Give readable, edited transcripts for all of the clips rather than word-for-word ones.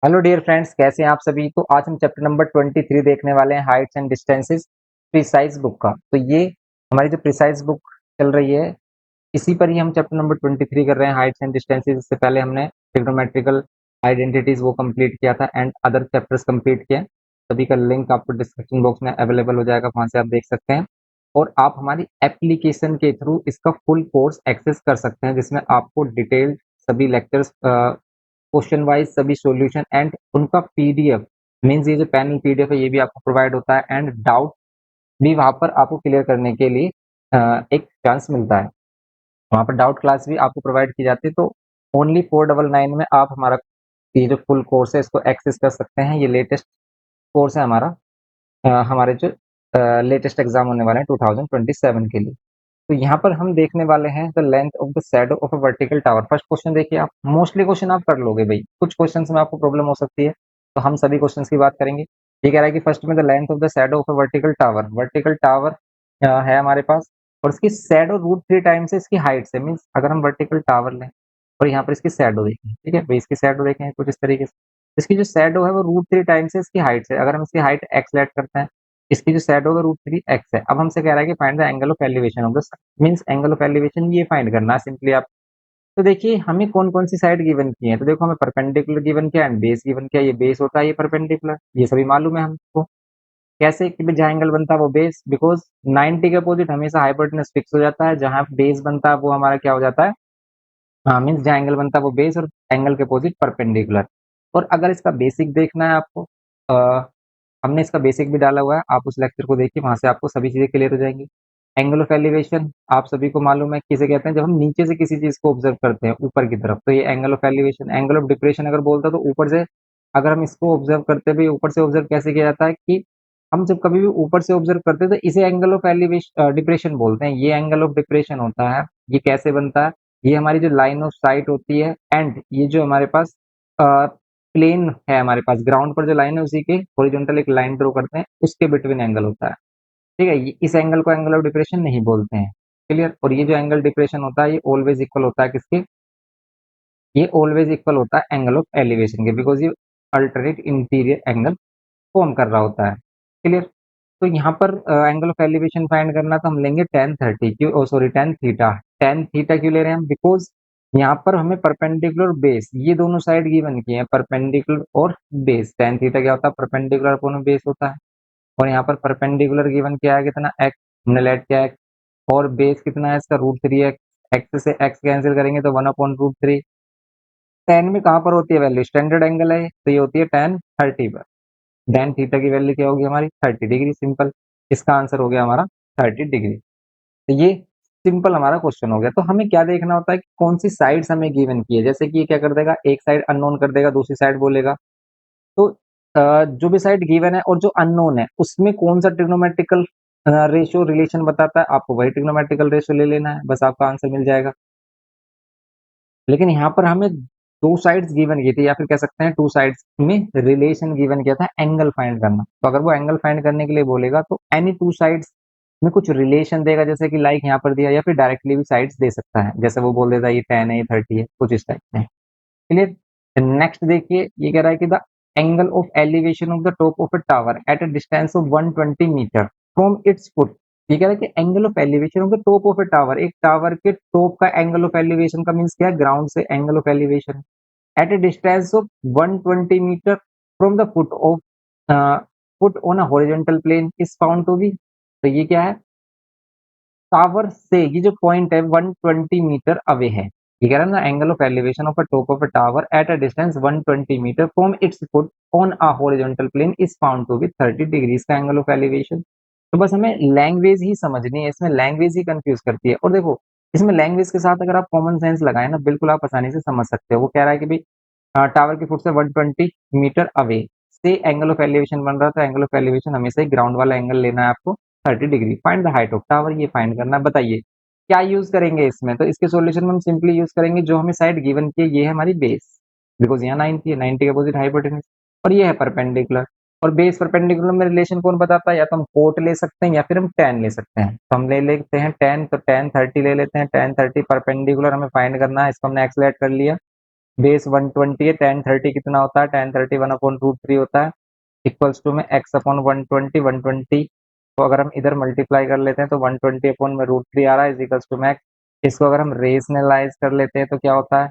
Hello dear friends, कैसे हैं आप सभी। तो आज हम चैप्टर नंबर 23 देखने वाले हैं, Heights and distances precise book का। तो ये हमारी जो प्रिसाइज बुक चल रही है, इसी पर ही हम चैप्टर नंबर 23 कर रहे हैं, हाइट्स एंड डिस्टेंसेस। इससे पहले हमने ट्रिग्नोमेट्रिकल आइडेंटिटीज वो कंप्लीट किया था एंड अदर चैप्टर्स कंप्लीट किए। सभी का लिंक आपको डिस्क्रिप्शन बॉक्स में अवेलेबल हो जाएगा, वहां से आप देख सकते हैं। और आप हमारी एप्लीकेशन के थ्रू इसका फुल कोर्स एक्सेस कर सकते हैं, जिसमें आपको डिटेल्ड सभी लेक्चर्स, क्वेश्चन वाइज सभी सॉल्यूशन एंड उनका पीडीएफ, मींस ये जो पैनल पीडीएफ है ये भी आपको प्रोवाइड होता है एंड डाउट भी वहां पर आपको क्लियर करने के लिए एक चांस मिलता है। वहां पर डाउट क्लास भी आपको प्रोवाइड की जाती है। तो ओनली 499 में आप हमारा ये जो फुल कोर्स है इसको एक्सेस कर सकते हैं। ये लेटेस्ट कोर्स है हमारा, हमारे जो लेटेस्ट एग्जाम होने वाले हैं 2027 के लिए। तो यहाँ पर हम देखने वाले हैं the length of the shadow of a vertical tower. First question देखिए, आप मोस्टली क्वेश्चन आप कर लोगे भाई, कुछ क्वेश्चंस में आपको प्रॉब्लम हो सकती है, तो हम सभी क्वेश्चंस की बात करेंगे। ये कह रहा है कि फर्स्ट में the length of the shadow of a vertical tower. Vertical tower है हमारे पास, और इसकी शैडो √3 टाइम्स है इसकी हाइट से। मीन्स अगर हम वर्टिकल टावर लें और यहाँ पर इसकी शैडो देखें, ठीक है भाई, इसकी शैडो देखें कुछ इस तरीके से। इसकी जो शैडो है वो √3 टाइम्स है इसकी हाइट से। अगर हम इसकी हाइट एक्स लेट करते हैं, इसकी जो शैडो है √3 एक्स है। अब हमसे कह रहा है कि find the angle of elevation of the, means angle of elevation ये फाइंड करना है सिंपली आप। तो देखिए हमें कौन कौन सी साइड गिवन की है। तो देखो हमें परपेंडिकुलर गिवन किया एंड बेस गिवन किया। ये बेस होता है, ये परपेंडिकुलर, ये सभी मालूम है हमको। कैसे कि भाई जहाँ एंगल बनता है वो बेस, बिकॉज 90 के अपोजिट हमेशा हाइपोटेनस फिक्स हो जाता है। जहाँ बेस बनता है वो हमारा क्या हो जाता है, हाँ मीन्स जहाँ एंगल बनता है वो बेस और एंगल के अपोजिट परपेंडिकुलर। और अगर इसका बेसिक देखना है आपको, हमने इसका बेसिक भी डाला हुआ है, आप उस लेक्चर को देखिए, वहां से आपको सभी चीजें क्लियर हो जाएंगी। एंगल ऑफ एलिवेशन आप सभी को मालूम है किसे कहते हैं, जब हम नीचे से किसी चीज को ऑब्जर्व करते हैं ऊपर की तरफ, तो ये angle of elevation. Angle of depression अगर बोलता तो ऊपर से, अगर हम इसको ऑब्जर्व करते भी, ऊपर से ऑब्जर्व कैसे किया जाता है कि हम जब कभी भी ऊपर से ऑब्जर्व करते हैं तो इसे एंगल ऑफ एलिवेशन डिप्रेशन बोलते हैं। ये एंगल ऑफ डिप्रेशन होता है। ये कैसे बनता है, ये हमारी जो लाइन ऑफ साइट होती है एंड ये जो हमारे पास प्लेन है, हमारे पास ग्राउंड पर जो लाइन है उसी के हॉरिजॉन्टल एक लाइन ड्रॉ करते हैं, उसके बिटवीन एंगल होता है। ठीक है, इस एंगल को एंगल ऑफ डिप्रेशन नहीं बोलते हैं। क्लियर। और ये जो एंगल डिप्रेशन होता है ये ऑलवेज इक्वल होता है किसके, ये ऑलवेज इक्वल होता है एंगल ऑफ एलिवेशन के, बिकॉज ये अल्टरनेट इंटीरियर एंगल फॉर्म कर रहा होता है। क्लियर। तो यहाँ पर एंगल ऑफ एलिवेशन फाइंड करना, तो हम लेंगे tan 30 क्यों, oh sorry tan theta. tan theta क्यों ले रहे हैं हम, बिकॉज यहाँ पर हमें परपेंडिकुलर और बेस ये दोनों साइड गिवन की है, परपेंडिकुलर और बेस। tan थीटा क्या होता है, परपेंडिकुलर अपॉन बेस होता है। और यहाँ पर परपेंडिकुलर गिवन क्या है, कितना एक्स, हमने लेट किया एक्स, और बेस कितना है इसका √3 एक्स। एक्स से एक्स कैंसिल करेंगे तो 1/√3। tan में कहाँ पर होती है वैल्यू, स्टैंडर्ड एंगल है तो ये होती है tan 30 पर। tan थीटा की वैल्यू क्या होगी हमारी 30 डिग्री, सिंपल। इसका आंसर हो गया हमारा 30 डिग्री। तो ये सिंपल हमारा क्वेश्चन हो गया। तो हमें क्या देखना होता है कि कौन सी साइड्स हमें गिवन की है। जैसे कि ये क्या कर देगा, एक साइड अननोन कर देगा, दूसरी साइड बोलेगा। तो जो भी साइड गिवन है और जो अननोन है उसमें कौन सा ट्रिग्नोमेट्रिकल रेशियो रिलेशन बताता है, आपको वही ट्रिग्नोमेट्रिकल रेशियो ले लेना है, बस आपका आंसर मिल जाएगा। लेकिन यहाँ पर हमें दो साइड्स गिवन की थी, या फिर कह सकते हैं टू साइड्स में रिलेशन गिवन किया था एंगल फाइंड करना। तो अगर वो एंगल फाइंड करने के लिए बोलेगा तो एनी टू साइड्स में कुछ रिलेशन देगा, जैसे कि लाइक यहाँ पर दिया, या फिर डायरेक्टली भी साइड्स दे सकता है, जैसे वो बोल देता है ये 10 है ये 30 है, कुछ इस टाइप में। क्लियर। नेक्स्ट देखिए, ये कह रहा है कि the angle of elevation of the top of a tower at a distance of 120 metre from its foot. ये कह रहा है कि angle of elevation of the top of a tower, एक टावर के टॉप का एंगल ऑफ एलिवेशन का means क्या है, ग्राउंड से angle of elevation at a distance of 120 metre from the foot on a horizontal plane is found to B. तो ये क्या है, टावर से ये जो पॉइंट है 120 मीटर अवे है। ये कह रहा है ना, angle of elevation of a top of a tower at a distance 120 metre from its foot on a horizontal plane is found to be 30 degrees का एंगल ऑफ एलिवेशन। तो बस हमें लैंग्वेज ही समझनी है, इसमें लैंग्वेज ही कंफ्यूज करती है। और देखो इसमें लैंग्वेज के साथ अगर आप कॉमन सेंस लगाए ना, बिल्कुल आप आसानी से समझ सकते हो। वो कह रहा है कि भाई टावर के फुट से 120 मीटर अवे से एंगल ऑफ एलिवेशन बन रहा था। एंगल ऑफ एलिवेशन हमेशा ही ग्राउंड वाला एंगल लेना है आपको 30 degree. Find the height of tower, ये फाइंड करना है। बताइए क्या यूज करेंगे इसमें। तो इसके सॉल्यूशन में हम सिंपली यूज करेंगे जो हमें साइड गिवन की है, ये है हमारी बेस, बिकॉज यहाँ 90 है, 90 के अपोजिट हाइपोटेनस, और ये है परपेंडिकुलर। और बेस परपेंडिकुलर में रिलेशन कौन बताता है, या तो हम कोट ले सकते हैं या फिर हम tan ले सकते हैं। तो हम ले लेते हैं tan, तो tan 30 ले लेते हैं। tan 30 परपेंडिकुलर हमें फाइंड करना है, इसको हमने एक्सलेट कर लिया। बेस 120 है, tan 30 कितना होता है, tan 30 1/√3 होता है, इक्वल्स टू में x अपॉन 120 को अगर हम इधर मल्टीप्लाई कर लेते हैं तो 120 अपॉन में √3 आ रहा है, इज इक्वल्स टू में इसको अगर हम रेशनलाइज कर लेते हैं तो क्या होता है,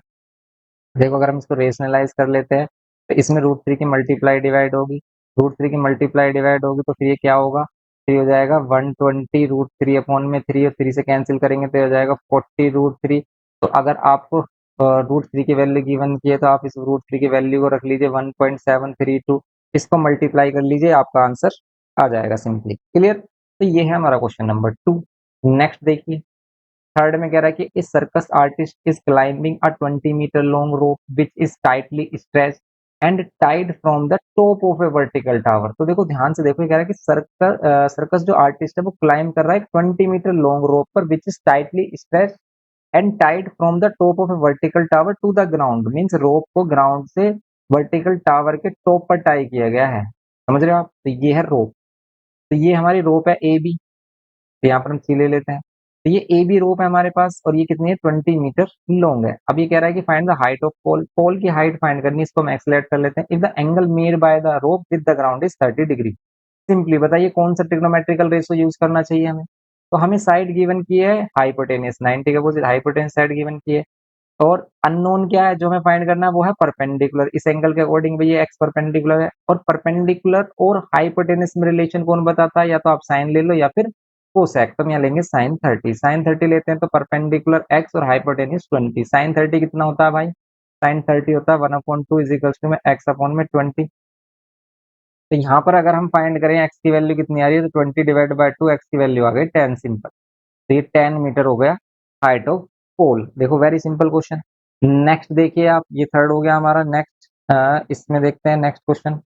देखो अगर हम इसको रेशनलाइज कर लेते हैं तो इसमें √3 की मल्टीप्लाई डिवाइड होगी, √3 की मल्टीप्लाई डिवाइड होगी तो फिर ये क्या होगा, फिर हो जाएगा 120 √3 अपॉन में 3 और 3 से कैंसिल करेंगे तो हो जाएगा 40 √3। तो अगर आपको √3 की वैल्यू गिवन की है तो आप इस √3 की वैल्यू को रख लीजिए 1.732, इसको मल्टीप्लाई कर लीजिए, आपका आंसर आ जाएगा सिंपली। क्लियर? तो ये है हमारा क्वेश्चन नंबर 2। नेक्स्ट देखिए, थर्ड में कह रहा है कि इस circus artist is climbing a 20 metre long rope which is tightly stretched and tied from the top of a vertical tower. तो देखो ध्यान से देखो, ये कह रहा है कि सर्कस जो आर्टिस्ट है वो क्लाइंब कर रहा है 20 मीटर लॉन्ग रोप पर which is tightly stretched and tied from the top of a vertical tower to the ground. Means rope को ग्राउंड से वर्टिकल टावर के टॉप पर टाई किया गया है, समझ रहे हो आप? तो ये है रोप, तो ये हमारी रोप है ए बी, तो यहाँ पर हम सी ले लेते हैं। तो ये ए बी रोप है हमारे पास और ये कितनी है, 20 मीटर लॉन्ग है। अब ये कह रहा है कि फाइंड द हाइट ऑफ पोल, पोल की हाइट फाइंड करनी है, इसको हम एक्सलेट कर लेते हैं। If the angle made by the rope with the ground is 30 degree, simply बताइए कौन सा ट्रिग्नोमेट्रिकल रेशो यूज करना चाहिए हमें। तो हमें साइड गिवन की है हाइपोटेनियस 90 के अपोजिट हाइपोटेनियस साइड गिवन की है, और अननोन क्या है जो हमें फाइंड करना है, वो है परपेंडिकुलर। इस एंगल के अकॉर्डिंग भाई ये एक्स परपेंडिकुलर है, और परपेंडिकुलर और हाइपोटेनस में रिलेशन कौन बताता है, या तो आप साइन ले लो या फिर कोसेक। तो हम यहाँ लेंगे साइन 30, साइन 30 लेते हैं तो परपेंडिकुलर एक्स और हाइपोटेनस 20। साइन 30 कितना होता है भाई, साइन 30 होता है 1/2 इज इक्वल टू में एक्स अपॉन में 20। तो यहाँ पर अगर हम फाइंड करें एक्स की वैल्यू कितनी आ रही है, तो 20 डिवाइड बाय 2, एक्स की वैल्यू आ गई 10 सिंपल। तो ये 10 मीटर हो गया हाइट ऑफ पोल। देखो वेरी सिंपल क्वेश्चन। नेक्स्ट देखिए आप, ये थर्ड हो गया हमारा। नेक्स्ट इसमें देखते हैं नेक्स्ट क्वेश्चन,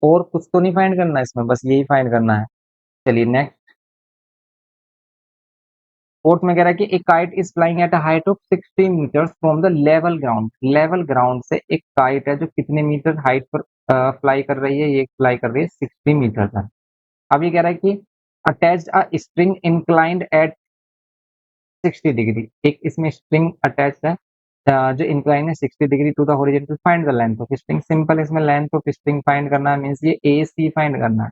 और कुछ तो नहीं फाइंड करना है इसमें, बस यही फाइंड करना है। चलिए नेक्स्ट, फोर्थ में कह रहा है कि एक kite is flying at a height of 60 metres from the level ground. Level ground से एक काइट है जो कितने मीटर हाइट पर फ्लाई कर रही है, ये फ्लाई कर रही है 60 मीटर तक। अब ये कह रहा है कि attached a spring inclined at 60 degree, एक इसमें स्प्रिंग अटैच है जो इंक्लाइन है 60 degree to the horizontal, find the length of spring. Simple, इसमें लेंथ ऑफ स्प्रिंग फाइंड करना है, मींस ये ए सी फाइंड करना है,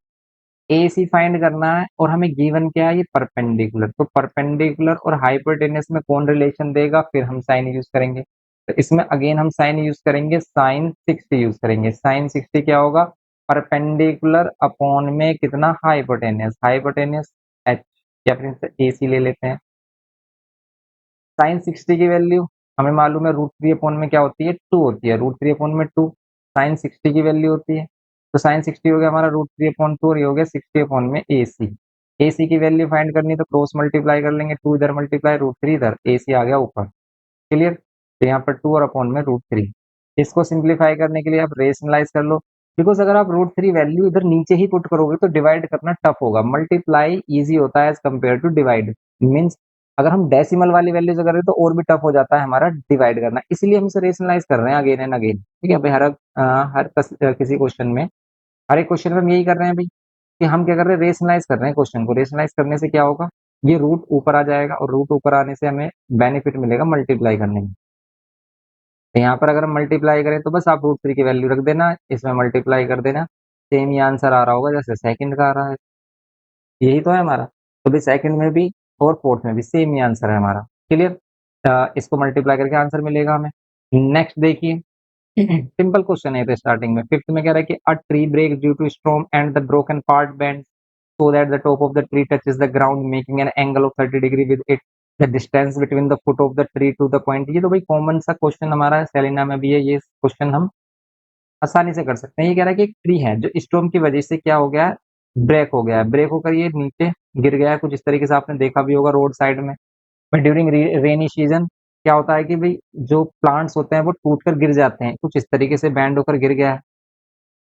ए सी फाइंड करना है। और हमें गिवन क्या है, ये परपेंडिकुलर। तो परपेंडिकुलर और हाइपोटेनस में कौन रिलेशन देगा, फिर हम साइन यूज करेंगे। तो इसमें अगेन हम साइन यूज करेंगे, साइन 60 यूज करेंगे। साइन 60 क्या होगा, परपेंडिकुलर अपॉन में कितना, हाइपोटेनस, हाइपोटेनस एच, या फिर ए सी ले लेते हैं। साइन 60 की वैल्यू हमें मालूम है √3 अपॉन में क्या होती है, 2 होती है, √3 अपॉन में 2 साइन 60 की वैल्यू होती है। तो साइन 60 हो गया हमारा √3 अपॉन 2, और ये हो गया 60 अपॉन में ए सी। ए सी की वैल्यू फाइंड करनी है तो क्रॉस मल्टीप्लाई कर लेंगे, 2 इधर मल्टीप्लाई √3 इधर, ए सी आ गया ऊपर। क्लियर? तो यहाँ पर 2 और अपॉन में √3। इसको सिंप्लीफाई करने के लिए आप रेशनलाइज कर लो, बिकॉज अगर आप √3 वैल्यू इधर नीचे ही पुट करोगे तो डिवाइड करना टफ होगा। मल्टीप्लाई इजी होता है as compare to divide. Means अगर हम डेसिमल वाली वैल्यू से करें तो और भी टफ हो जाता है हमारा डिवाइड करना, इसलिए हम इसे रेशनलाइज कर रहे हैं अगेन एंड अगेन। ठीक है भाई, किसी क्वेश्चन में, हर एक क्वेश्चन में हम यही कर रहे हैं भाई, कि हम क्या कर रहे हैं, रेशनलाइज कर रहे हैं क्वेश्चन को। रेशनलाइज करने से क्या होगा, ये रूट ऊपर आ जाएगा, और रूट ऊपर आने से हमें बेनिफिट मिलेगा मल्टीप्लाई करने में। तो यहाँ पर अगर हम मल्टीप्लाई करें तो बस आप √3 की वैल्यू रख देना, इसमें मल्टीप्लाई कर देना, सेम ही आंसर आ रहा होगा जैसे सेकंड का आ रहा है। यही तो है हमारा। तो भी सेकंड में भी और फोर्थ में भी सेम ही आंसर है हमारा। क्लियर? इसको मल्टीप्लाई करके आंसर मिलेगा हमें। नेक्स्ट देखिए, सिंपल क्वेश्चन है तो स्टार्टिंग में फिफ्थ में कह रहा है कि a tree break due to storm and the broken part bend so that the top of the tree touches the ground making an angle of 30 degree with it the distance between the foot of the tree to the point। ये तो भाई common सा question हमारा Selina में भी है, ये question हम आसानी से कर सकते हैं। ये कह रहा है कि एक ट्री है जो स्टॉर्म की वजह से क्या हो गया है, ब्रेक हो गया है। ब्रेक होकर ये नीचे गिर गया है, कुछ इस तरीके से आपने देखा भी होगा रोड साइड में। बट ड्यूरिंग रेनी सीजन क्या होता है कि भाई जो प्लांट्स होते हैं वो टूट कर गिर जाते हैं, कुछ इस तरीके से बैंड होकर गिर गया है।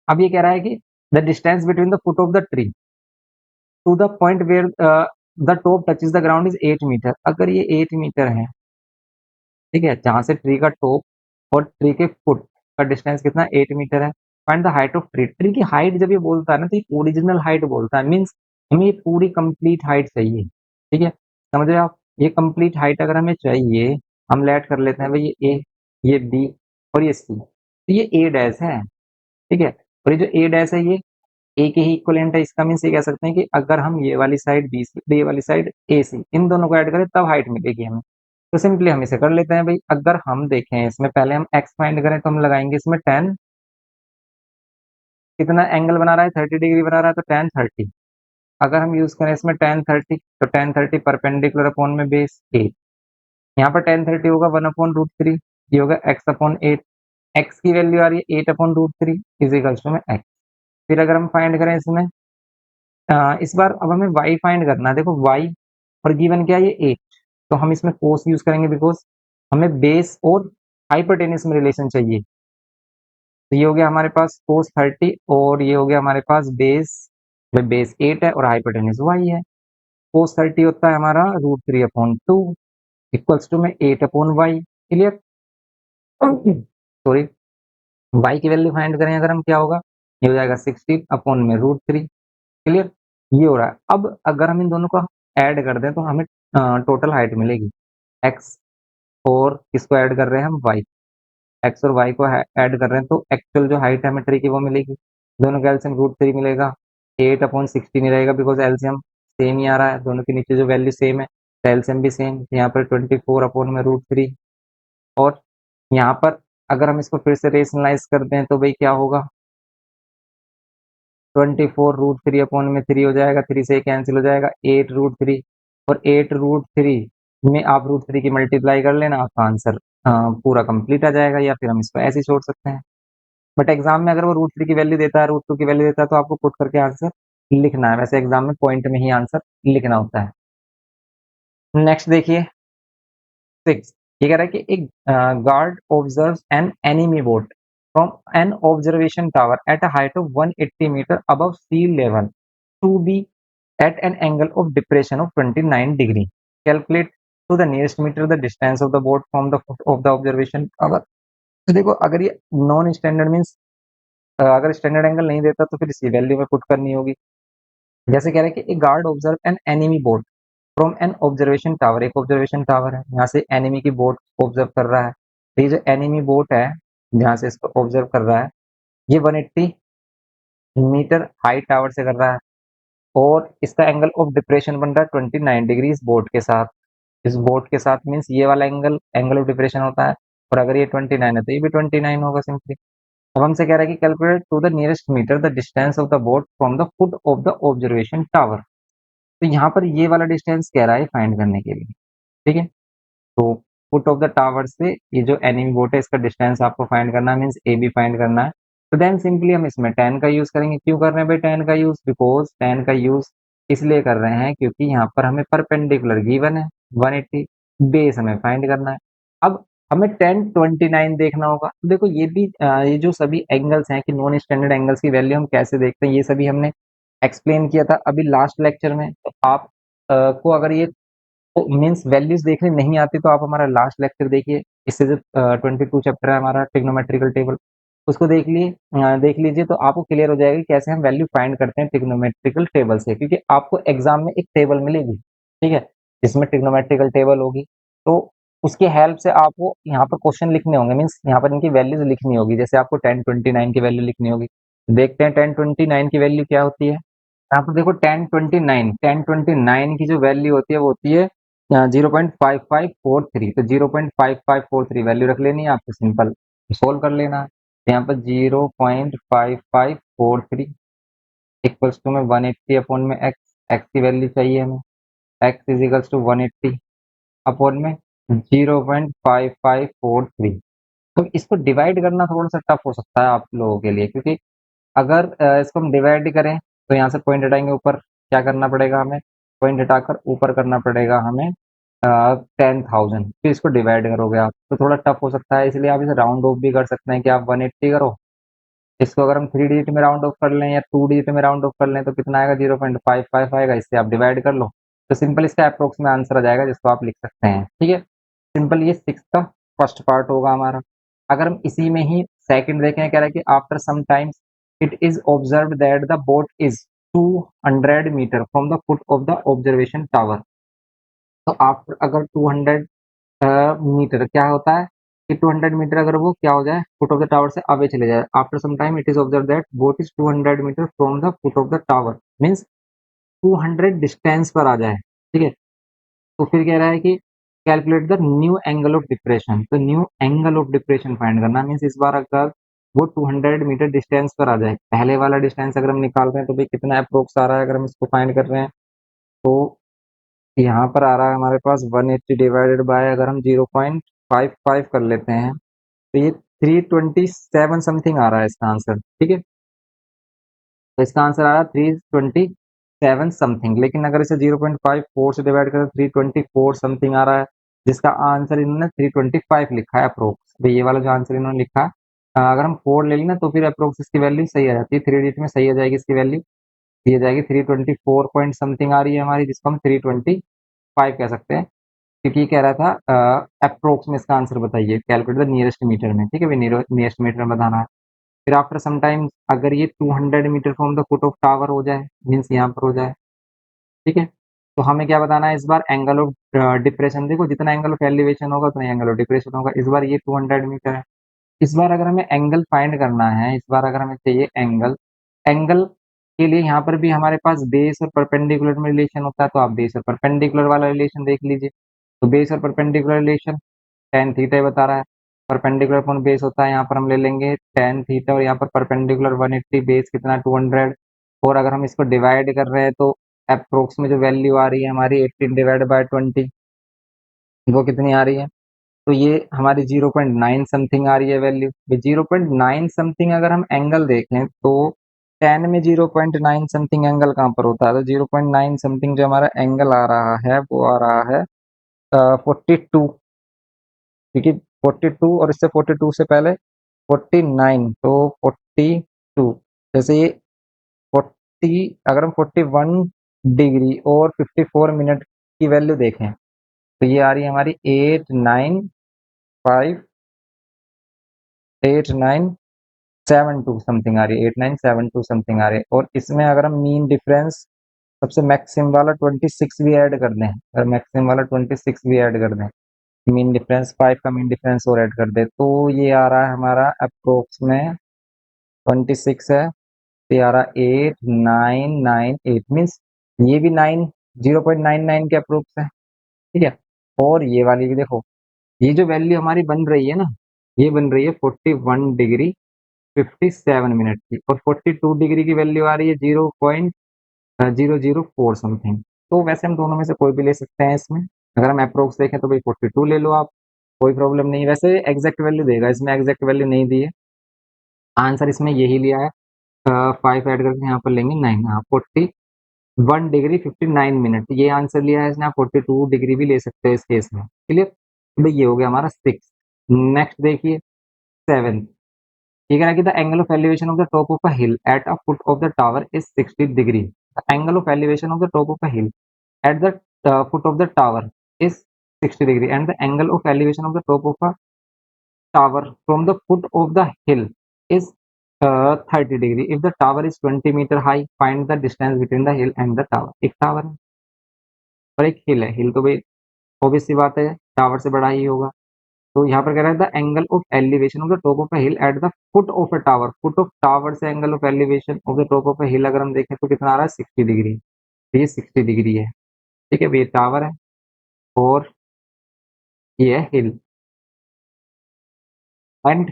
अब ये कह रहा है कि the distance between the foot of the tree to the point where the top touches the ground is 8 metre. अगर ये 8 मीटर है, ठीक है, जहां से ट्री का टॉप और ट्री के फुट का डिस्टेंस कितना, 8 मीटर है। Find the height of tree. Tree की हाइट जब ये बोलता है ना तो ये ओरिजिनल हाइट बोलता है, मीन्स हमें ये पूरी कंप्लीट हाइट चाहिए। ठीक है, समझ रहे हो आप? ये कंप्लीट हाइट अगर हमें चाहिए, हम लेट कर लेते हैं भाई, ये ए, ये बी, और ये सी, तो ये ए डैश है, ठीक है। और ये जो ए डैश है ये ए के ही इक्विवेलेंट है, इसका मीन्स ये कह सकते हैं कि अगर हम ये वाली साइड बी सी, ये वाली साइड ए सी, इन दोनों को ऐड करें तब हाइट मिलेगी हमें। तो सिंपली हम इसे कर लेते हैं भाई। अगर हम देखें इसमें पहले हम एक्स फाइंड करें तो हम लगाएंगे इसमें टेन, कितना एंगल बना रहा है 30 डिग्री बना रहा है, तो टेन 30। अगर हम यूज करें इसमें टेन 30, तो टेन 30 परपेंडिकुलर अपॉन में बेस 8, यहाँ पर टेन 30 होगा 1/√3, ये होगा एक्स अपॉन 8। एक्स की वैल्यू आ रही है 8/√3 इज इक्वल्स टू में एक्स। फिर अगर हम फाइंड करें इसमें इस बार अब हमें y फाइंड करना है। देखो y और गिवन क्या है ये 8, तो हम इसमें कोस यूज करेंगे बिकॉज हमें बेस और हाइपोटेन्यूस में रिलेशन चाहिए। तो ये हो गया हमारे पास कोस 30 और ये हो गया हमारे पास बेस, में बेस 8 है और हाइपोटेन्यूस y है। कोस 30 होता है हमारा √3/2 इक्वल्स टू में 8/y। क्लियर? सॉरी, y की वैल्यू फाइंड करें अगर हम, क्या होगा, ये हो जाएगा 16/√3। क्लियर? ये हो रहा है। अब अगर हम इन दोनों को ऐड कर दें तो हमें टोटल हाइट मिलेगी एक्स, और किसको ऐड कर रहे हैं हम, वाई। एक्स और वाई को ऐड कर रहे हैं तो एक्चुअल जो हाइट है हमें ट्री की वो मिलेगी। दोनों का एलसीएम √3 मिलेगा, 8/16 ही रहेगा बिकॉज एलसीएम सेम ही आ रहा है, दोनों के नीचे जो वैल्यू सेम है तो एलसीएम भी सेम, यहाँ पर 24/√3। और यहाँ पर अगर हम इसको फिर से रेशनलाइज कर दें तो भाई क्या होगा, 24√3/3 हो जाएगा, 3 से कैंसिल हो जाएगा, 8√3। और 8√3 में आप √3 की मल्टीप्लाई कर लेना, आपका आंसर पूरा कंप्लीट आ जाएगा। या फिर हम इसको ऐसे ही छोड़ सकते हैं। बट एग्जाम में अगर वो √3 की वैल्यू देता है, √2 की वैल्यू देता है, तो आपको पुट करके आंसर लिखना है। वैसे एग्जाम में पॉइंट में ही आंसर लिखना होता है। नेक्स्ट देखिए 6, ये कह रहा है कि एक guard observes an enemy boat from an observation tower at a height of 180 metre above sea level to be at an angle of depression of 29 degree. Calculate to the nearest meter the distance of the boat from the foot of the observation tower. तो देखो अगर ये non standard means अगर standard angle नहीं देता तो फिर इसी वैल्यू में पुट करनी होगी। जैसे कह रहे हैं कि a guard observe an enemy boat from an observation tower, एक ऑब्जर्वेशन टावर है, यहाँ से एनिमी की बोट ऑब्जर्व कर रहा है। तो ये जो एनिमी बोट है जहाँ से इसको ऑब्जर्व कर रहा है, ये 180 मीटर हाइट टावर से कर रहा है, और इसका एंगल ऑफ डिप्रेशन बन रहा है 29 डिग्री इस बोट के साथ। इस बोट के साथ मीन्स ये वाला एंगल एंगल ऑफ डिप्रेशन होता है, और अगर ये 29 है तो ये भी 29 होगा सिंपली। अब हमसे कह रहा है कि calculate to the nearest meter the distance of the boat from the foot of the observation tower. तो यहाँ पर ये वाला डिस्टेंस कह रहा है फाइंड करने के लिए, ठीक है। तो फुट ऑफ द टावर से ये जो एनिमी बोट है इसका डिस्टेंस आपको फाइंड करना है, मीन्स ए बी फाइंड करना है। तो देन सिंपली हम इसमें टेन का यूज करेंगे। क्यों कर रहे हैं भाई टेन का यूज, बिकॉज टेन का यूज इसलिए कर रहे हैं क्योंकि यहाँ पर हमें परपेंडिकुलर गिवन है 180, बेस हमें फाइंड करना है। अब हमें टेन 29 देखना होगा। तो देखो ये भी ये जो सभी एंगल्स हैं कि नॉन स्टैंडर्ड एंगल्स की वैल्यू हम कैसे देखते हैं, ये सभी हमने एक्सप्लेन किया था अभी लास्ट लेक्चर में। तो आप को अगर ये तो मीन्स वैल्यूज देखने नहीं आती तो आप हमारा लास्ट लेक्चर देखिए, इससे जो 22 चैप्टर है हमारा ट्रिग्नोमेट्रिकल टेबल, उसको देख लीजिए तो आपको क्लियर हो जाएगा कि कैसे हम वैल्यू फाइंड करते हैं ट्रिग्नोमेट्रिकल टेबल से। क्योंकि आपको एग्जाम में एक टेबल मिलेगी, ठीक है, जिसमें ट्रिग्नोमेट्रिकल टेबल होगी, तो उसकी हेल्प से आपको यहाँ पर क्वेश्चन लिखने होंगे, मीन्स यहाँ पर इनकी वैल्यूज लिखनी होगी। जैसे आपको 1029 की वैल्यू लिखनी होगी, देखते हैं 1029 की वैल्यू क्या होती है। यहाँ पर देखो 1029 की जो वैल्यू होती है वो होती है 0.5543। तो 0.5543 वैल्यू रख लेनी है आपको, सिंपल सोल्व कर लेना है। तो यहाँ पर 0.5543 इक्वल्स टू में 180 अपॉन में एक्स, एक्स की वैल्यू चाहिए हमें, x is equals to 180 upon में 0.5543। तो इसको डिवाइड करना थोड़ा सा टफ हो सकता है आप लोगों के लिए, क्योंकि अगर इसको हम डिवाइड करें तो यहाँ से पॉइंट हटाएंगे ऊपर, क्या करना पड़ेगा हमें, पॉइंट हटाकर ऊपर करना पड़ेगा हमें 10,000। फिर इसको डिवाइड करोगे आप तो थोड़ा टफ हो सकता है, इसलिए आप इसे राउंड ऑफ भी कर सकते हैं कि आप 180 करो। इसको अगर हम 3 डिजिट में राउंड ऑफ कर लें या 2 डिजिट में राउंड ऑफ कर लें तो कितना आएगा, 0.55 आएगा। इससे आप डिवाइड कर लो तो सिंपल इसका अप्रोक्स में आंसर आ जाएगा, जिसको आप लिख सकते हैं, ठीक है। सिंपल ये 6 का फर्स्ट पार्ट होगा हमारा। अगर हम इसी में ही सेकंड देखें, कह रहा है कि after some times it is observed that the boat is 200 meter from the foot of the observation tower. तो आफ्टर अगर 200 मीटर क्या होता है कि 200 मीटर अगर वो क्या हो जाए, फुट ऑफ द टावर से अवे चले जाए। After some time it is observe that boat is 200 meter from the foot of the tower, means 200 distance पर आ जाए, ठीक है। तो फिर कह रहा है कि calculate the new angle of depression, तो new angle of depression find करना, मीन्स इस बार अगर वो 200 मीटर डिस्टेंस पर आ जाए, पहले वाला डिस्टेंस अगर हम निकाल रहे हैं तो भाई कितना अप्रोक्स आ रहा है, अगर हम इसको फाइंड कर रहे हैं तो यहाँ पर आ रहा है हमारे पास 180 डिवाइडेड बाय, अगर हम 0.55 कर लेते हैं तो ये 327 समथिंग आ रहा है इसका आंसर, ठीक है। तो इसका आंसर आ रहा है 327 समथिंग, लेकिन अगर इसे 0.54 से डिवाइड करें 324 समथिंग आ रहा है, जिसका आंसर इन्होंने 325 लिखा है अप्रोक्स। तो ये वाला जो आंसर इन्होंने लिखा है, अगर हम 4 ले लेना तो फिर अप्रोक्स इसकी वैल्यू सही आ जाती है, 3 डिजिट में सही आ जाएगी इसकी वैल्यू, ये जाएगी 324 पॉइंट समथिंग आ रही है हमारी, जिसको हम 325 कह सकते हैं, क्योंकि ये कह रहा था अप्रोक्स में इसका आंसर बताइए, कैलकुलेट द नियरेस्ट मीटर में, ठीक है भाई, नियरेस्ट मीटर में बताना है। फिर आफ्टर सम टाइम अगर ये 200 meter from the foot of tower हो जाए, मीन्स यहाँ पर हो जाए, ठीक है, तो हमें क्या बताना है इस बार, एंगल ऑफ डिप्रेशन। देखो जितना एंगल ऑफ एलिवेशन होगा उतना एंगल ऑफ डिप्रेशन होगा। इस बार ये 200 मीटर है, इस बार अगर हमें एंगल फाइंड करना है, इस बार अगर हमें चाहिए एंगल, एंगल के लिए यहाँ पर भी हमारे पास बेस और परपेंडिकुलर में रिलेशन होता है, तो आप बेस और परपेंडिकुलर वाला रिलेशन देख लीजिए। तो बेस और परपेंडिकुलर रिलेशन टेन थीटा बता रहा है, परपेंडिकुलर अपॉन बेस होता है, यहाँ पर हम ले लेंगे टेन थीटा, और यहाँ पर परपेंडिकुलर 180, बेस कितना 200, और अगर हम इसको डिवाइड कर रहे हैं तो अप्रोक्स में जो वैल्यू आ रही है हमारी 18 डिवाइड बाय 20, वो कितनी आ रही है, तो ये हमारी 0.9 समथिंग आ रही है वैल्यू। 0.9 समथिंग अगर हम एंगल देखें तो 10 में 0.9 समथिंग एंगल कहाँ पर होता है, तो 0.9 समथिंग जो हमारा एंगल आ रहा है वो आ रहा है 42, क्योंकि 42 और इससे 42 से पहले 49, तो 42, जैसे ये 40, अगर हम 41 डिग्री और 54 मिनट की वैल्यू देखें तो ये आ रही है हमारी 895 8972 समथिंग आ रही है, 8972 समथिंग आ रही है। और इसमें अगर हम मीन डिफरेंस सबसे मैक्सिमम वाला 26 भी ऐड कर दें, अगर मैक्सिमम वाला 26 भी ऐड कर दें, मीन डिफरेंस 5 का मीन डिफरेंस और ऐड कर दे, तो ये आ रहा है हमारा अप्रोक्स में 26 है, तो ये आ रहा है 8998, मीन्स ये भी 0.99 के अप्रोक्स है, ठीक है। और ये वाली भी देखो, ये जो वैल्यू हमारी बन रही है ना, ये बन रही है 41 डिग्री 57 मिनट की, और 42 डिग्री की वैल्यू आ रही है 0.004 समथिंग। तो वैसे हम दोनों में से कोई भी ले सकते हैं इसमें, अगर हम अप्रोक्स देखें तो भाई 42 ले लो आप, कोई प्रॉब्लम नहीं। वैसे एग्जैक्ट वैल्यू देगा, इसमें एग्जैक्ट वैल्यू नहीं दी है, आंसर इसमें यही लिया है, 5 ऐड करके यहाँ पर लेंगे 9, हाँ 41 डिग्री 59 मिनट, ये आंसर लिया है इसने। आप 42 डिग्री भी ले सकते हैं इस केस में, क्लियर। तो भाई ये हो गया हमारा 6। नेक्स्ट देखिए 7, ये कह रहा है कि the angle of elevation of the top of a hill at a foot of the tower is 60 degree. The angle of elevation of the top of a hill at the foot of the tower is 60 degree, and the angle of elevation of the top of a tower from the foot of the hill is 30 degree. If the tower is 20 meter high, find the distance between the hill and the tower. एक tower है और एक हिल है, हिल तो भाई obvious सी बात है tower से बड़ा ही होगा। तो यहाँ पर कह रहा है the angle of elevation of the top of a hill at the foot of a tower, foot of tower से angle of elevation of the top of a hill अगर हम देखें तो कितना आ रहा है 60 डिग्री, तो ये 60 डिग्री है, ठीक है। ये टावर है और ये है hill, and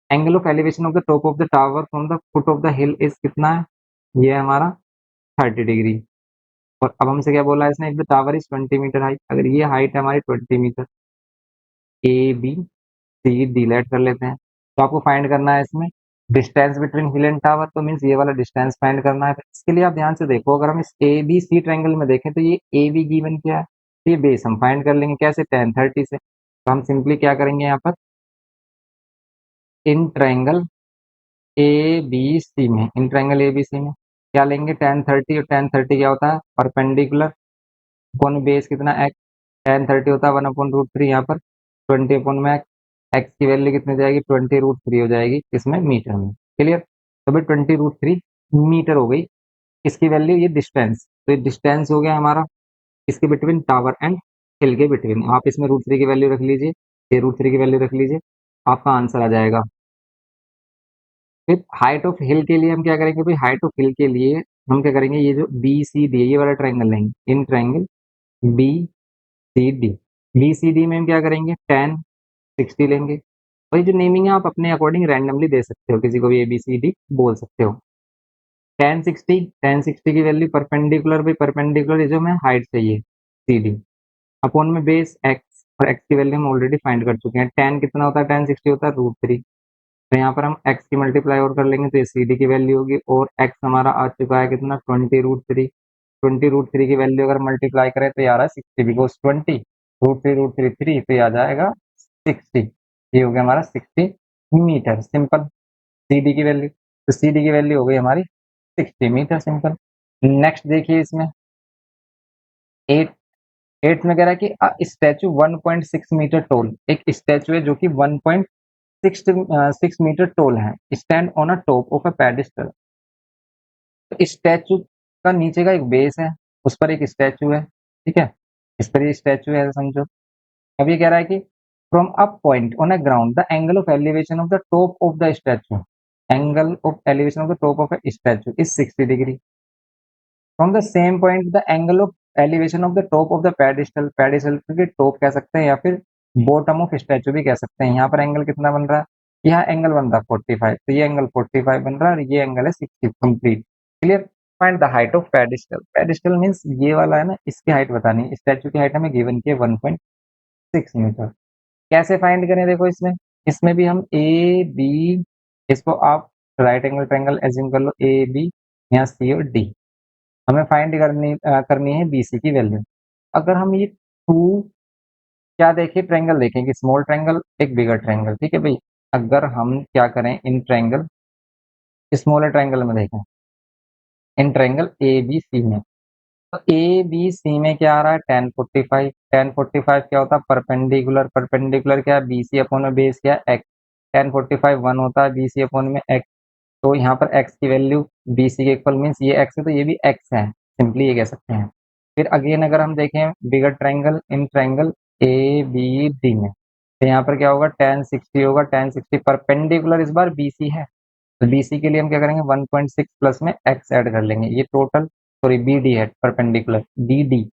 angle of elevation of the top of the tower from the foot of the hill is कितना है, ये है हमारा 30 डिग्री। और अब हमसे क्या बोला है इसने, if the tower is 20 meter height, अगर ये हाइट है हमारी 20 meter, A B C delete कर लेते हैं, तो आपको फाइंड करना है इसमें distance between hill and tower, तो मीन्स ये वाला डिस्टेंस फाइंड करना है। इसके लिए आप ध्यान से देखो, अगर हम इस ए बी सी ट्रायंगल में देखें तो ये ए बी गिवन क्या है, तो ये बेस हम फाइंड कर लेंगे कैसे, tan 30 से। तो हम सिंपली क्या करेंगे यहाँ पर, इन ट्रायंगल ए बी सी में, इन ट्रायंगल ए बी सी में क्या लेंगे, tan 30, और tan 30 क्या होता है परपेंडिकुलर अपॉन बेस कितना x, tan 30 होता है 1/√3, यहाँ पर 20 अपॉन में x की वैल्यू कितनी हो जाएगी, 20√3 हो जाएगी, इसमें मीटर में, क्लियर। तो भाई 20√3 मीटर हो गई इसकी वैल्यू, ये डिस्टेंस, तो ये डिस्टेंस हो गया हमारा इसके बिटवीन टावर एंड हिल के बिटवीन। आप इसमें √3 की वैल्यू रख लीजिए, ये √3 की वैल्यू रख लीजिए, आपका आंसर आ जाएगा। फिर हाइट ऑफ हिल के लिए हम क्या करेंगे भाई, हाइट ऑफ हिल के लिए हम क्या करेंगे, ये जो बी सी डी ये वाला ट्राइंगल लेंगे, in triangle B C D, B C D में हम क्या करेंगे, 10 60 लेंगे। और ये जो नेमिंग है आप अपने अकॉर्डिंग रैंडमली दे सकते हो, किसी को भी ए बी सी डी बोल सकते हो। 10 60 की वैल्यू परपेंडिकुलर बाई परपेंडिकुलर, ये जो हमें हाइट चाहिए सी डी, अपॉन में बेस एक्स, और एक्स की वैल्यू हम ऑलरेडी फाइंड कर चुके हैं। 10 कितना होता है, 10 60 होता है √3। तो यहाँ पर हम x की मल्टीप्लाई और कर लेंगे तो ये सी डी की वैल्यू होगी, और x हमारा आ चुका है कितना, 20 √3। 20 √3 की वैल्यू अगर मल्टीप्लाई करें तो ये आ रहा है 60, बिकॉज 20 √3 √3 3, तो ये आ जाएगा 60। ये हो गया हमारा 60 मीटर, सिंपल। सी डी की वैल्यू, तो सी डी की वैल्यू हो गई हमारी 60 मीटर, सिंपल। नेक्स्ट देखिए इसमें 8, 8 में कह रहा है कि स्टैचू 1.6 मीटर टोल, एक स्टैचू है जो कि 1.6 मीटर टोल है, stand on a top of a pedestal. तो स्टैचू का नीचे का एक बेस है, उस पर एक स्टैचू है, ठीक है, इस पर ये स्टैचू है ऐसा समझो। अब ये कह रहा है कि from a point on a ground the angle of elevation of the top of the statue, angle of elevation of the top of a statue is 60 degree. From the same point the angle of elevation of the top of the pedestal, pedestal के top कह सकते हैं या फिर bottom of statute भी कह सकते हैं। यहाँ पर एंगल कितना बन रहा है, यहाँ एंगल बन रहा है 45, तो ये एंगल 45 बन रहा है, और ये एंगल है 60, complete, clear. Find the height of pedestal, pedestal means ये वाला है ना, इसकी हाइट बतानी है, स्टैचू की हाइट हमें गिवन की है 1.6 मीटर। कैसे फाइंड करें, देखो इसमें, इसमें भी हम ए बी, इसको आप राइट एंगल ट्रायंगल एज्यूम कर लो, ए बी, यहाँ सी और डी, हमें फाइंड करनी है बीसी की वैल्यू। अगर हम ये टू क्या देखें, ट्रायंगल देखें कि स्मॉल ट्रायंगल एक बिगर ट्रायंगल, ठीक है भाई। अगर हम क्या करें, इन ट्रायंगल स्मॉलर ट्रायंगल में देखें, इन ट्रायंगल ए बी सी में, तो ए बी सी में क्या आ रहा है, 10 45, 10 45 क्या होता है, परपेंडिकुलर, परपेंडिकुलर क्या है, बी सी अपॉन में बेस क्या है, एक्स, 10 45 1 होता है, बी सी अपॉन में एक्स। तो यहाँ पर x की वैल्यू बी सी के इक्वल मीन्स ये x है, तो ये भी x है, सिंपली ये कह सकते हैं। फिर अगेन अगर हम देखें बिगर ट्रायंगल, इन ट्रायंगल ए बी डी में, तो यहाँ पर क्या होगा, 10 60 होगा, 10 60 परपेंडिकुलर इस बार बी सी है, तो बी सी के लिए हम क्या करेंगे, 1.6 प्लस में x ऐड कर लेंगे, ये टोटल, सॉरी बी डी है परपेंडिकुलर बी डी,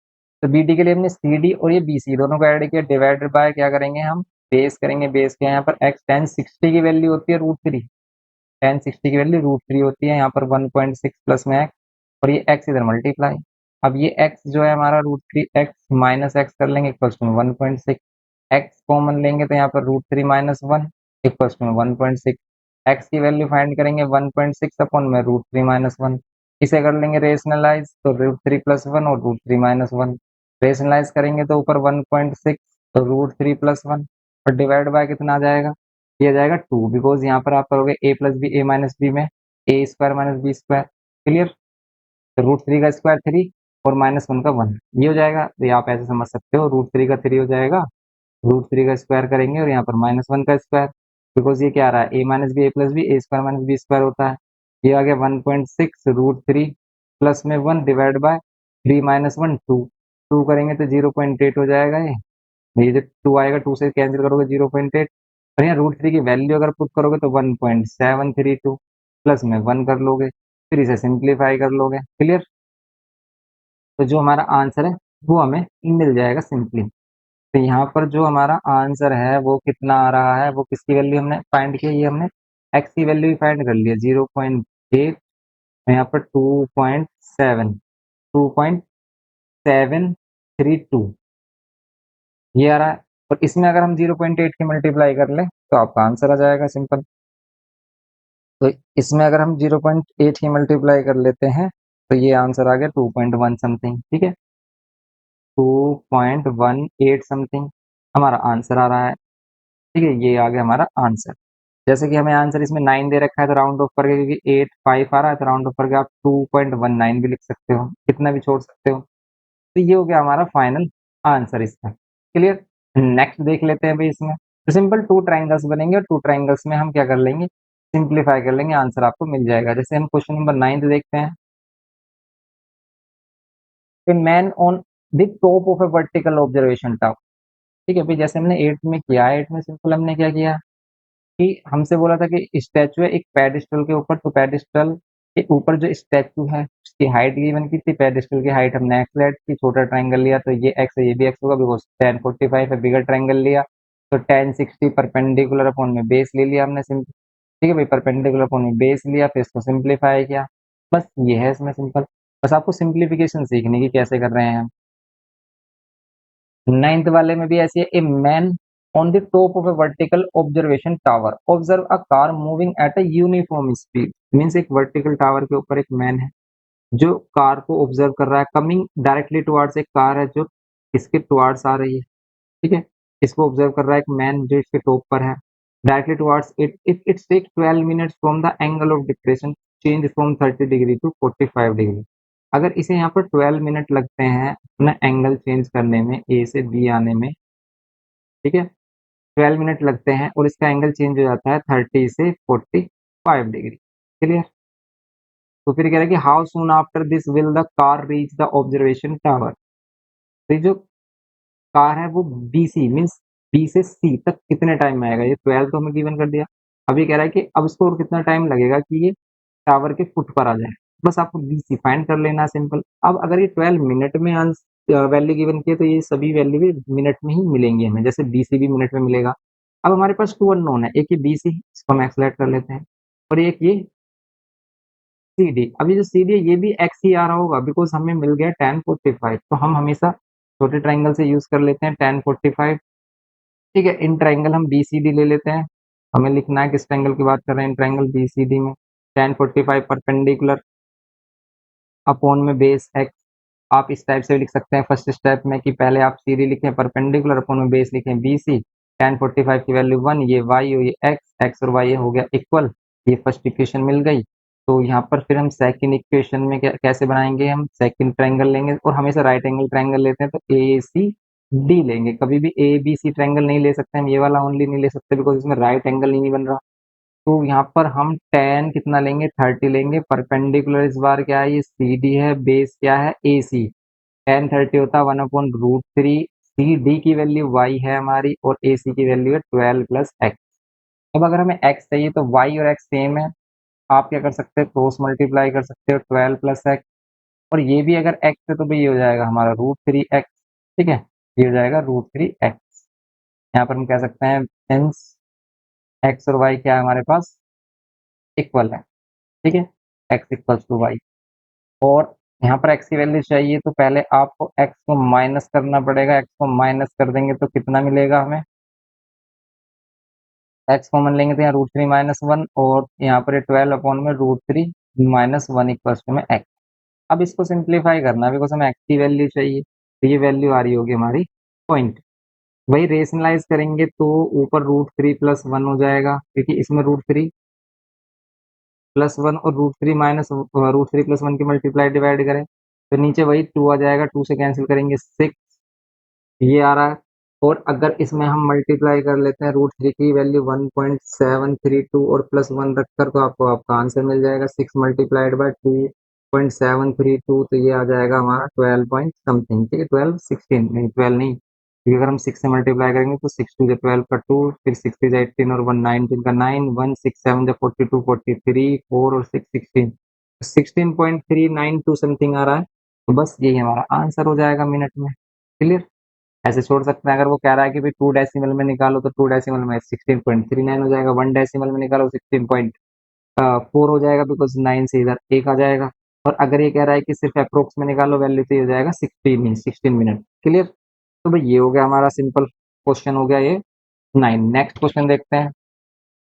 तो बी डी के लिए हमने सी डी और ये बी सी दोनों को ऐड किया, डिवाइडेड बाय क्या करेंगे हम, बेस करेंगे, बेस के यहाँ पर x 10 60 की वैल्यू होती है √3, 10 60 की वैल्यू √3 होती है, यहाँ पर 1.6 प्लस में एक्स, और ये एक्स इधर मल्टीप्लाई। अब ये एक्स जो है हमारा √3, एक्स माइनस एक्स कर लेंगे इक्वल्स टू 1.6, एक्स कॉमन लेंगे तो यहाँ पर √3 माइनस 1 इक्वल्स टू 1.6, एक्स की वैल्यू फाइंड करेंगे 1.6 अपॉन में √3 माइनस 1, इसे कर लेंगे रेशनलाइज, तो √3 प्लस 1 और √3 माइनस 1, रेशनलाइज करेंगे तो ऊपर 1.6 तो √3 प्लस 1, और डिवाइड बाय कितना आ जाएगा, ये आ जाएगा 2, बिकॉज यहाँ पर आप करोगे a plus B, A minus B में A square minus B square, clear. तो √3 का स्क्वायर 3 और माइनस 1 का 1, ये हो जाएगा, तो ये आप ऐसे समझ सकते हो, √3 का 3 हो जाएगा, √3 का स्क्वायर करेंगे और यहाँ पर -1 का स्क्वायर, बिकॉज ये क्या आ रहा है, a minus B, A plus B, A square minus B square होता है, ये आ गया 1.6 √3 प्लस में 1 डिवाइड बाय 3 माइनस 1 2, 2 करेंगे तो 0.8 हो जाएगा, ये जो 2 आएगा 2 से कैंसिल करोगे 0.8, और यहाँ √3 की वैल्यू अगर पुट करोगे तो 1.732 प्लस में 1 कर लोगे, फिर इसे सिंप्लीफाई कर लोगे, क्लियर। तो जो हमारा आंसर है वो हमें मिल जाएगा सिंपली। तो यहाँ पर जो हमारा आंसर है वो कितना आ रहा है, वो किसकी वैल्यू हमने फाइंड की, ये हमने एक्स की वैल्यू भी फाइंड कर लिया 0.8, यहाँ पर 2.732 ये आ रहा है, और इसमें अगर हम 0.8 की मल्टीप्लाई कर लें तो आपका आंसर आ जाएगा, सिंपल। तो इसमें अगर हम 0.8 की मल्टीप्लाई कर लेते हैं तो ये आंसर आ गया 2.1 समथिंग, ठीक है, 2.18 समथिंग हमारा आंसर आ रहा है, ठीक है, ये आ गया हमारा आंसर। जैसे कि हमें आंसर इसमें 9 दे रखा है तो राउंड ऑफ करके, क्योंकि 8 5 आ रहा है तो राउंड ऑफ करके आप 2.19 भी लिख सकते हो, कितना भी छोड़ सकते हो। तो ये हो गया हमारा फाइनल आंसर इसका, क्लियर। नेक्स्ट देख लेते हैं भाई, इसमें तो सिंपल 2 ट्राइंगल्स बनेंगे और 2 ट्राइंगल्स में हम क्या कर लेंगे, सिंप्लीफाई कर लेंगे, आंसर आपको मिल जाएगा। जैसे हम क्वेश्चन नंबर 9 देखते हैं, कि man on the top of a vertical observation tower, ठीक है भाई, जैसे हमने 8 में किया, 8 में सिंपल हमने क्या किया, कि हमसे बोला था कि स्टैचू है एक पेडिस्टल के ऊपर, तो पेडिस्टल के ऊपर जो स्टैचू है उसकी हाइट गिवन की थी, पेडिस्टल की हाइट हमने एक्स लेट की, छोटा ट्राइंगल लिया तो ये एक्स है, ये भी एक्स होगा बिकॉज 1045 है, बिगर ट्राइंगल लिया तो 1060 परपेंडिकुलर अपॉन में बेस ले लिया हमने सिंपल। ठीक है भाई, परपेंडिकुलर अपॉन में बेस लिया, फिर इसको सिंप्लीफाई किया, बस ये है इसमें सिंपल। बस आपको सिंप्लीफिकेशन सीखनी की कैसे कर रहे हैं हम। नाइन्थ वाले में भी ऐसी है, a man on the top of a vertical observation tower observe a car moving at a uniform speed. Means एक वर्टिकल टावर के ऊपर एक मैन है जो कार को ऑब्जर्व कर रहा है, कमिंग डायरेक्टली टुवर्ड्स, एक कार है जो इसके टुवर्ड्स आ रही है। ठीक है, इसको ऑब्जर्व कर रहा है एक मैन जो इसके टॉप पर है, directly towards it, if it take 12 minutes from the angle of depression change from 30 degree to 45 degree. अगर इसे यहाँ पर 12 मिनट लगते हैं अपना एंगल चेंज करने में, ए से बी आने में, ठीक है, 12 मिनट लगते हैं और इसका एंगल चेंज हो जाता है 30 से 45 डिग्री। क्लियर। तो फिर कह रहा है कि how soon after this will the car reach the observation tower. तो ये जो कार है वो बी सी मीन्स बी से सी तक कितने टाइम में आएगा, ये 12 तो हमें गिवन कर दिया। अभी कह रहा है कि अब इसको और कितना टाइम लगेगा कि ये टावर के फुट पर आ जाए। बस आपको बी सी फाइंड कर लेना सिंपल। अब अगर ये 12 मिनट में वैल्यू गिवन की है तो ये सभी वैल्यू भी मिनट में ही मिलेंगी हमें, जैसे बी सी भी मिनट में मिलेगा। अब हमारे पास टू अननोन है, एक ये बी सी, इसको हम एक्सलेट कर लेते हैं, और एक ये सी डी। अब ये जो सी डी है ये भी एक्स ही आ रहा होगा बिकॉज हमें मिल गया 1045, तो हम हमेशा छोटे ट्राइंगल से यूज कर लेते हैं 1045। ठीक है, इन ट्राइंगल हम बी सी डी ले लेते हैं, हमें लिखना है किस ट्राइंगल की बात कर रहे हैं, in triangle B C D में 1045 परपेंडिकुलर अपॉन में बेस एक्स। आप इस टाइप से भी लिख सकते हैं फर्स्ट स्टेप में कि पहले आप सी डी लिखें परपेंडिकुलर अपॉन में बेस लिखें बी सी, 1045 की वैल्यू 1, ये वाई और ये एक्स, एक्स और वाई हो गया इक्वल, ये फर्स्ट इक्वेशन मिल गई। तो यहाँ पर फिर हम सेकंड इक्वेशन में कैसे बनाएंगे, हम सेकंड ट्रायंगल लेंगे और हमेशा राइट एंगल ट्रायंगल लेते हैं तो ए सी डी लेंगे, कभी भी ए बी सी ट्रायंगल नहीं ले सकते हम, ये वाला ओनली नहीं ले सकते बिकॉज इसमें राइट एंगल ही नहीं बन रहा। तो यहाँ पर हम टेन कितना लेंगे, 30 लेंगे, परपेंडिकुलर इस बार क्या है, ये सी डी है, बेस क्या है ए सी, 1030 होता है 1/√3, सी डी की वैल्यू वाई है हमारी और ए सी की वैल्यू है 12 प्लस एक्स। अब अगर हमें एक्स चाहिए तो वाई और एक्स सेम है, आप क्या कर सकते हैं क्रॉस मल्टीप्लाई कर सकते हो 12 प्लस एक्स, और ये भी अगर एक्स है तो भाई ये हो जाएगा हमारा √3 एक्स। ठीक है, ये हो जाएगा √3 एक्स। यहाँ पर हम कह सकते हैं सिंस एक्स और वाई क्या है हमारे पास इक्वल है। ठीक है, एक्स इक्वल्स टू वाई, और यहाँ पर एक्स की वैल्यू चाहिए तो पहले आपको एक्स को माइनस करना पड़ेगा, एक्स को माइनस कर देंगे तो कितना मिलेगा हमें, एक्स कॉमन लेंगे तो यहाँ √3 - 1 और यहाँ पर 12 अपॉन में √3 - 1 इक्वल्स टू में एक्स। अब इसको सिंप्लीफाई करना है बिकॉज हमें एक्स की वैल्यू चाहिए, तो ये वैल्यू आ रही होगी हमारी पॉइंट। वही रेशनलाइज करेंगे तो ऊपर √3 + 1 हो जाएगा क्योंकि इसमें √3 + 1 और √3 - √3 + 1 की मल्टीप्लाई डिवाइड करें तो नीचे वही 2 आ जाएगा, 2 से कैंसिल करेंगे 6, ये आ रहा है। और अगर इसमें हम मल्टीप्लाई कर लेते हैं √3 की वैल्यू 1.732 और +1 रखकर तो आपको आपका आंसर मिल जाएगा 6 मल्टीप्लाइड बाय 2.732, तो ये आ जाएगा हमारा 12 पॉइंट समथिंग। ठीक है, 12 16 नहीं 12 नहीं, ये अगर हम 6 से मल्टीप्लाई करेंगे तो 6 2 12 का 2, फिर 6 3 18 और 1 19 का 9, 1 6 7 42 43 4 और 6 16, 16.392 समथिंग आ रहा है। तो बस यही हमारा आंसर हो जाएगा मिनट में। क्लियर। ऐसे छोड़ सकते हैं, अगर वो कह रहा है कि भाई 2 डेसिमल में निकालो तो 2 डेसिमल में 16.39 हो जाएगा, 1 डेसिमल में निकालो 16.4 हो जाएगा बिकॉज 9 से इधर एक आ जाएगा, और अगर ये कह रहा है कि सिर्फ अप्रोक्स में निकालो वैल्यू तो ये हो जाएगा 16 मिनट। क्लियर। तो भाई ये हो गया हमारा सिंपल क्वेश्चन हो गया ये 9। नेक्स्ट क्वेश्चन देखते हैं।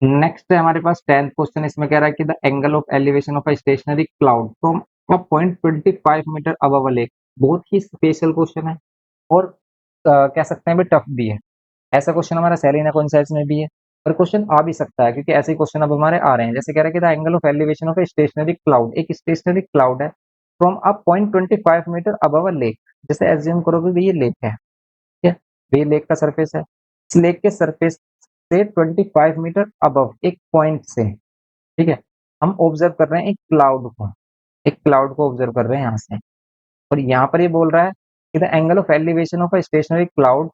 नेक्स्ट है हमारे पास 10th क्वेश्चन, इसमें कह रहा है कि the angle of elevation of a stationary cloud from a point 25 meter above a lake. बहुत ही स्पेशल क्वेश्चन है और कह सकते हैं भी टफ भी है। ऐसा क्वेश्चन हमारा सेलिना कॉन्सेप्ट्स में भी है और क्वेश्चन आ भी सकता है क्योंकि ऐसे क्वेश्चन अब हमारे आ रहे हैं। जैसे कह रहा है कि the angle of elevation of a stationary cloud, एक स्टेशनरी क्लाउड है from a point 25 meter above a lake. जैसे एज्यूम करोगे भी ये लेक है, ठीक है, तो ये लेक का सरफेस है, इस लेक के सरफेस से 25 मीटर अबव एक पॉइंट से, ठीक है, हम ऑब्जर्व कर रहे हैं एक क्लाउड को, एक क्लाउड को ऑब्जर्व कर रहे हैं यहाँ से। और यहाँ पर ये बोल रहा है कि the angle of elevation of a stationary cloud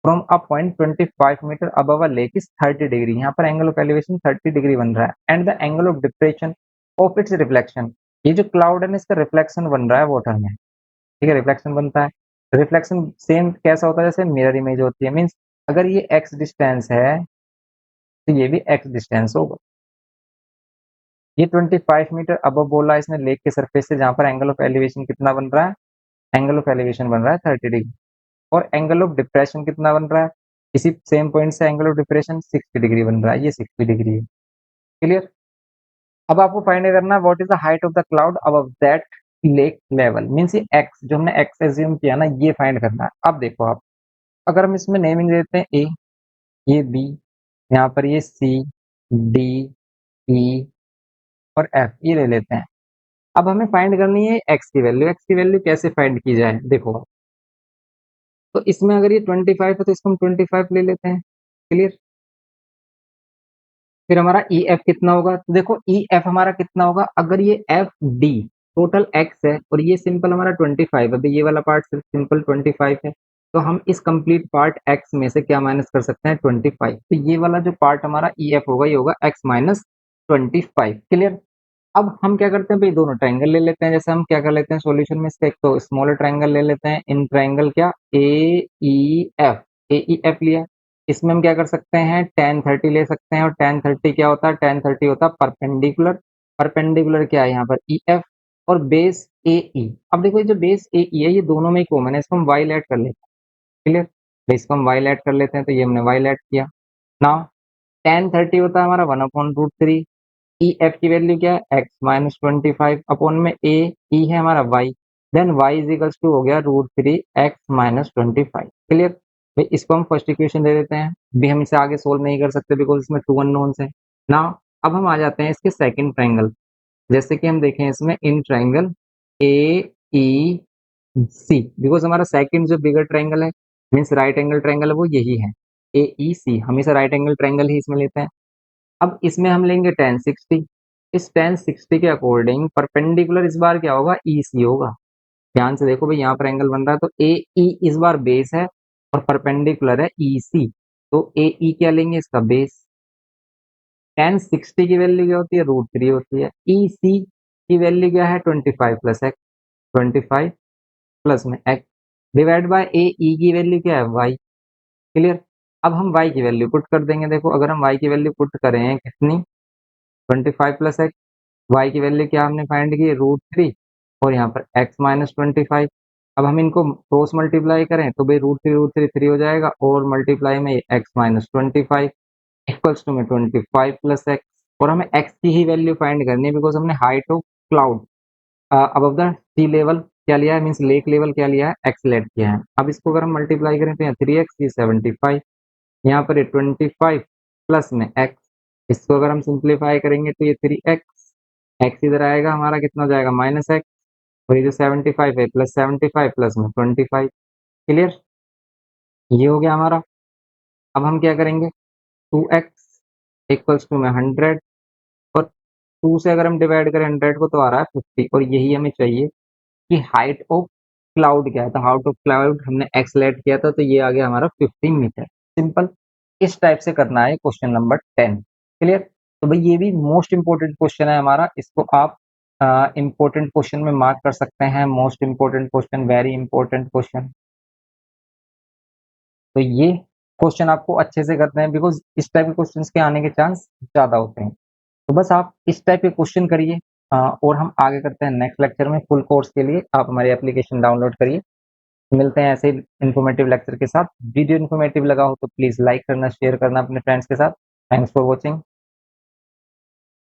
from a point 25 meter above a lake is 30 degree. यहाँ पर एंगल ऑफ एलिवेशन 30 डिग्री बन रहा है and the angle of depression of its reflection. ये जो क्लाउड है ना इसका रिफ्लेक्शन बन रहा है वाटर में, ठीक है, रिफ्लेक्शन बनता है। रिफ्लेक्शन सेम कैसा होता है जैसे मिरर इमेज होती है, मीन्स अगर ये एक्स डिस्टेंस है तो ये भी एक्स डिस्टेंस होगा। ये 25 मीटर अब बोला इसने लेक के सरफेस से, जहां पर एंगल ऑफ एलिवेशन कितना बन रहा है, एंगल ऑफ एलिवेशन बन रहा है 30 डिग्री, और एंगल ऑफ डिप्रेशन कितना बन रहा है, इसी सेम पॉइंट से एंगल ऑफ डिप्रेशन 60 डिग्री बन रहा है, ये 60 डिग्री है। क्लियर। अब आपको फाइंड करना है what is the height of the cloud above that lake level, means ये एक्स जो हमने एक्स एज्यूम किया ना ये फाइंड करना है। अब देखो आप, अगर हम इसमें नेमिंग देते हैं ए, ये बी, यहाँ पर ये सी, डी, ई और एफ ये ले लेते हैं। अब हमें फाइंड करनी है एक्स की वैल्यू। एक्स की वैल्यू कैसे फाइंड की जाए, देखो तो इसमें अगर ये 25 है तो इसको हम 25 ले लेते हैं। क्लियर। फिर हमारा ई एफ कितना होगा, तो देखो ई एफ हमारा कितना होगा, अगर ये एफ डी टोटल एक्स है और ये सिंपल हमारा 25, अभी ये वाला पार्ट सिर्फ सिंपल 25 है, तो हम इस कंप्लीट पार्ट एक्स में से क्या माइनस कर सकते हैं 25, तो ये वाला जो पार्ट हमारा ई एफ होगा ये होगा एक्स माइनस 25। क्लियर। अब हम क्या करते हैं भाई, दोनों ट्रायंगल ले लेते हैं। जैसे हम क्या कर लेते हैं सॉल्यूशन में इसका, एक तो स्मॉलर ट्रायंगल ले लेते हैं, इन ट्रायंगल क्या ए ई एफ, ए ई एफ लिया। इसमें हम क्या कर सकते हैं tan 30 ले सकते हैं, और tan 30 क्या होता है, tan 30 होता है परपेंडिकुलर। परपेंडिकुलर क्या है यहाँ पर ई एफ, और बेस ए ई। अब देखो ये जो बेस ए ई है ये दोनों में ही कॉमन है, इसको हम वाई लेट कर लेते हैं। क्लियर। तो इसको हम वाई लेट कर लेते हैं, तो ये हमने वाई लेट किया। नाउ tan 30 होता है हमारा 1/√3। ई एफ की वैल्यू क्या है एक्स माइनस 25 अपॉन में ए ई है हमारा y, then y is equals to हो गया √3 एक्स माइनस 25। क्लियर। भाई इसको हम फर्स्ट इक्वेशन दे देते हैं, भी हम इसे आगे सोल्व नहीं कर सकते बिकॉज इसमें टू अननोन्स है ना। अब हम आ जाते हैं इसके सेकंड ट्रायंगल। जैसे कि हम देखें इसमें in triangle A E C, because हमारा सेकंड जो बिगर ट्रायंगल है मीन्स राइट एंगल ट्रायंगल है वो यही है ए ई सी, हमेशा राइट एंगल ट्रायंगल ही इसमें लेते हैं। अब इसमें हम लेंगे tan 60। इस tan 60 के अकॉर्डिंग परपेंडिकुलर इस बार क्या होगा ई सी होगा। ध्यान से देखो भाई यहाँ पर एंगल बन रहा है तो ए ई इस बार बेस है और परपेंडिकुलर है ई सी, तो ए ई क्या लेंगे इसका बेस। tan 60 की वैल्यू क्या होती है √3 होती है, ई सी की वैल्यू क्या है 25 प्लस एक्स, 25 प्लस में एक्स डिवाइड बाय ए ई की वैल्यू क्या है वाई। क्लियर। अब हम y की वैल्यू पुट कर देंगे। देखो अगर हम y की वैल्यू पुट करें कितनी 25 प्लस एक्स, y की वैल्यू क्या हमने फाइंड की √3 और यहाँ पर x माइनस 25। अब हम इनको क्रॉस मल्टीप्लाई करें तो भाई √3 3 हो जाएगा और मल्टीप्लाई में x माइनस 25 इक्वल्स टू में 25 प्लस एक्स। और हमें x की ही वैल्यू फाइंड करनी है बिकॉज हमने height of cloud above the sea level क्या लिया है, मीन्स लेक लेवल क्या लिया है एक्स लेट किया है। अब इसको अगर हम मल्टीप्लाई करें तो यहाँ 3x ये 75, यहाँ पर ये 25 प्लस में एक्स, इसको अगर हम सिंप्लीफाई करेंगे तो ये 3x, एक्स इधर आएगा हमारा कितना हो जाएगा माइनस एक्स, और ये जो 75 है प्लस 75 प्लस में 25। क्लियर। ये हो गया हमारा। अब हम क्या करेंगे 2x इक्वल्स टू में 100, और 2 से अगर हम डिवाइड करें 100 को तो आ रहा है 50, और यही हमें चाहिए कि हाइट ऑफ क्लाउड क्या है। तो हाइट ऑफ क्लाउड हमने एक्स लेट किया था तो ये आ गया हमारा 50 मीटर। सिंपल। इस टाइप से करना है क्वेश्चन नंबर 10। क्लियर। तो भाई ये भी मोस्ट इंपोर्टेंट क्वेश्चन है हमारा, इसको आप इंपॉर्टेंट क्वेश्चन में मार्क कर सकते हैं, most important question, very important question. तो ये क्वेश्चन आपको अच्छे से करते हैं बिकॉज इस टाइप के क्वेश्चन के आने के चांस ज्यादा होते हैं। तो बस आप इस टाइप के क्वेश्चन करिए, और हम आगे करते हैं नेक्स्ट लेक्चर में। फुल कोर्स के लिए आप हमारी एप्लीकेशन डाउनलोड करिए। मिलते हैं ऐसे इन्फॉर्मेटिव लेक्चर के साथ। वीडियो इन्फॉर्मेटिव लगा हो तो प्लीज लाइक करना, शेयर करना अपने फ्रेंड्स के साथ। Thanks for watching.